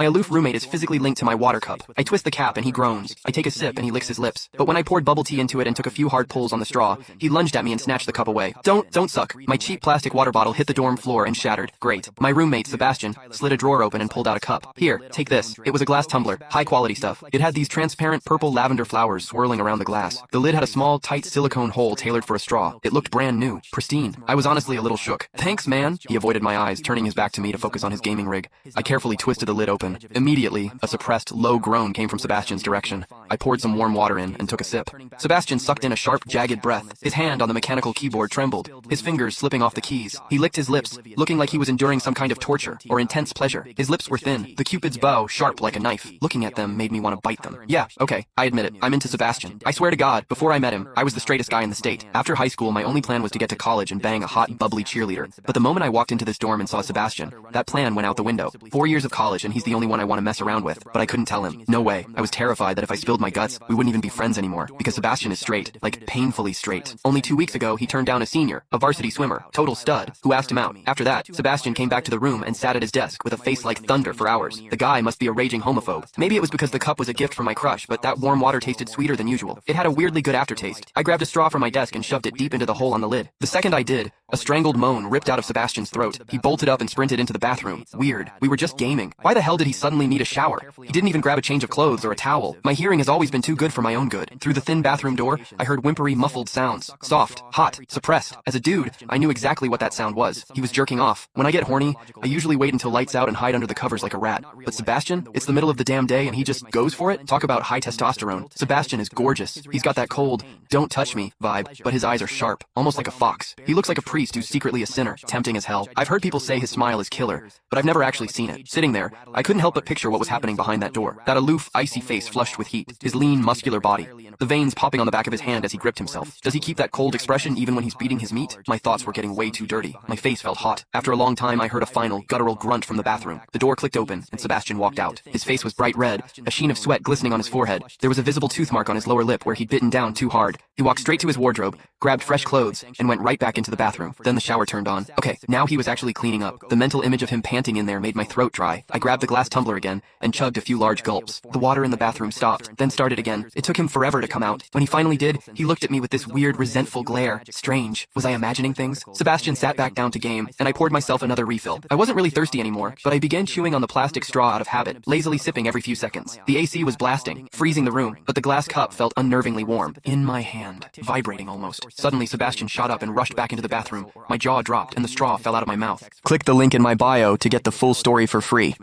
My aloof roommate is physically linked to my water cup. I twist the cap and he groans. I take a sip and he licks his lips. But when I poured bubble tea into it and took a few hard pulls on the straw, he lunged at me and snatched the cup away. Don't suck. My cheap plastic water bottle hit the dorm floor and shattered. Great. My roommate, Sebastian, slid a drawer open and pulled out a cup. Here, take this. It was a glass tumbler. High quality stuff. It had these transparent purple lavender flowers swirling around the glass. The lid had a small, tight silicone hole tailored for a straw. It looked brand new. Pristine. I was honestly a little shook. Thanks, man. He avoided my eyes, turning his back to me to focus on his gaming rig. I carefully twisted the lid open. Immediately, a suppressed, low groan came from Sebastian's direction. I poured some warm water in and took a sip. Sebastian sucked in a sharp, jagged breath. His hand on the mechanical keyboard trembled, his fingers slipping off the keys. He licked his lips, looking like he was enduring some kind of torture or intense pleasure. His lips were thin, the Cupid's bow sharp like a knife. Looking at them made me want to bite them. Yeah, okay, I admit it. I'm into Sebastian. I swear to God, before I met him, I was the straightest guy in the state. After high school, my only plan was to get to college and bang a hot, bubbly cheerleader. But the moment I walked into this dorm and saw Sebastian, that plan went out the window. 4 years of college and he's the only one I want to mess around with, but I couldn't tell him. No way. I was terrified that if I spilled my guts, we wouldn't even be friends anymore, because Sebastian is straight, like painfully straight. Only 2 weeks ago, he turned down a senior, a varsity swimmer, total stud, who asked him out. After that, Sebastian came back to the room and sat at his desk with a face like thunder for hours. The guy must be a raging homophobe. Maybe it was because the cup was a gift from my crush, but that warm water tasted sweeter than usual. It had a weirdly good aftertaste. I grabbed a straw from my desk and shoved it deep into the hole on the lid. The second I did, a strangled moan ripped out of Sebastian's throat. He bolted up and sprinted into the bathroom. Weird. We were just gaming. Why the hell did he suddenly need a shower? He didn't even grab a change of clothes or a towel. My hearing has always been too good for my own good. Through the thin bathroom door, I heard whimpery, muffled sounds. Soft, hot, suppressed. As a dude, I knew exactly what that sound was. He was jerking off. When I get horny, I usually wait until lights out and hide under the covers like a rat. But Sebastian, it's the middle of the damn day and he just goes for it? Talk about high testosterone. Sebastian is gorgeous. He's got that cold, don't touch me vibe, but his eyes are sharp, almost like a fox. He looks like a priest who's secretly a sinner, tempting as hell. I've heard people say his smile is killer, but I've never actually seen it. Sitting there, I couldn't help but picture what was happening behind that door. That aloof, icy face flushed with heat, his lean, muscular body, the veins popping on the back of his hand as he gripped himself. Does he keep that cold expression even when he's beating his meat? My thoughts were getting way too dirty. My face felt hot. After a long time, I heard a final, guttural grunt from the bathroom. The door clicked open, and Sebastian walked out. His face was bright red, a sheen of sweat glistening on his forehead. There was a visible tooth mark on his lower lip where he'd bitten down too hard. He walked straight to his wardrobe, grabbed fresh clothes, and went right back into the bathroom. Then the shower turned on. Okay, now he was actually cleaning up. The mental image of him panting in there made my throat dry. I grabbed the glass tumbler again and chugged a few large gulps. The water in the bathroom stopped, then started again. It took him forever to come out. When he finally did, he looked at me with this weird, resentful glare. Strange. Was I imagining things? Sebastian sat back down to game, and I poured myself another refill. I wasn't really thirsty anymore, but I began chewing on the plastic straw out of habit, lazily sipping every few seconds. The AC was blasting, freezing the room, but the glass cup felt unnervingly warm. In my hand, vibrating almost. Suddenly, Sebastian shot up and rushed back into the bathroom. My jaw dropped, and the straw fell out of my mouth. Click the link in my bio to get the full story for free.